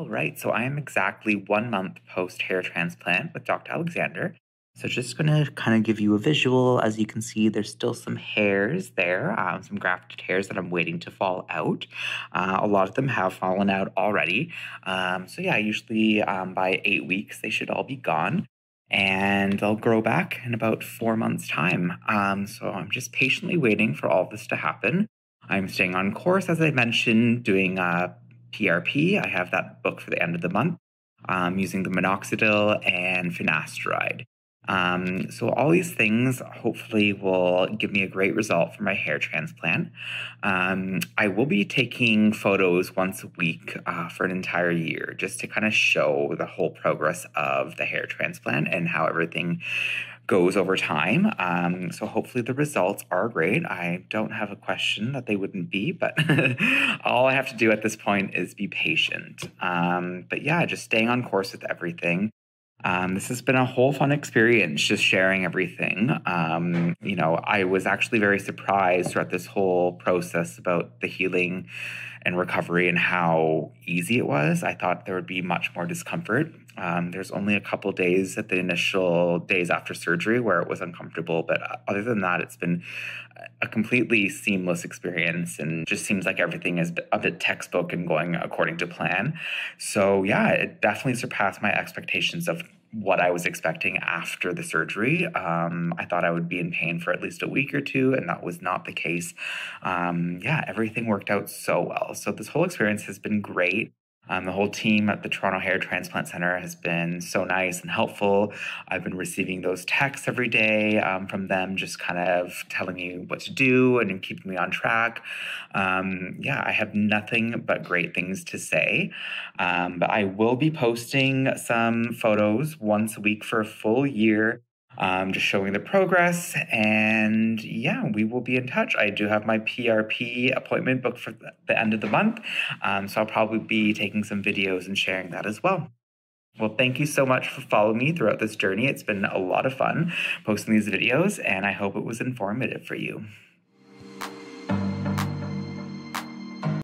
right, so I am exactly 1 month post hair transplant with Dr. Alexander. So just gonna kind of give you a visual. As you can see, there's still some hairs there, some grafted hairs that I'm waiting to fall out. A lot of them have fallen out already. So yeah, usually by 8 weeks, they should all be gone. And they'll grow back in about 4 months' time. So I'm just patiently waiting for all this to happen. I'm staying on course, as I mentioned, doing PRP. I have that booked for the end of the month, using the minoxidil and finasteride. So all these things hopefully will give me a great result for my hair transplant. I will be taking photos once a week for an entire year, just to kind of show the whole progress of the hair transplant and how everything goes over time. So hopefully the results are great. I don't have a question that they wouldn't be, but all I have to do at this point is be patient. But yeah, just staying on course with everything. This has been a whole fun experience, just sharing everything. I was actually very surprised throughout this whole process about the healing and recovery and how easy it was. I thought there would be much more discomfort. There's only a couple days at the initial days after surgery where it was uncomfortable, but other than that, it's been a completely seamless experience, and just seems like everything is a bit textbook and going according to plan. So yeah, it definitely surpassed my expectations of what I was expecting after the surgery. I thought I would be in pain for at least a week or two, and that was not the case. Yeah, everything worked out so well. So this whole experience has been great. The whole team at the Toronto Hair Transplant Center has been so nice and helpful. I've been receiving those texts every day from them, just kind of telling me what to do and keeping me on track. Yeah, I have nothing but great things to say. But I will be posting some photos once a week for a full year, just showing the progress. And yeah, we will be in touch. I do have my PRP appointment booked for the end of the month. So I'll probably be taking some videos and sharing that as well. Well, thank you so much for following me throughout this journey. It's been a lot of fun posting these videos, and I hope it was informative for you.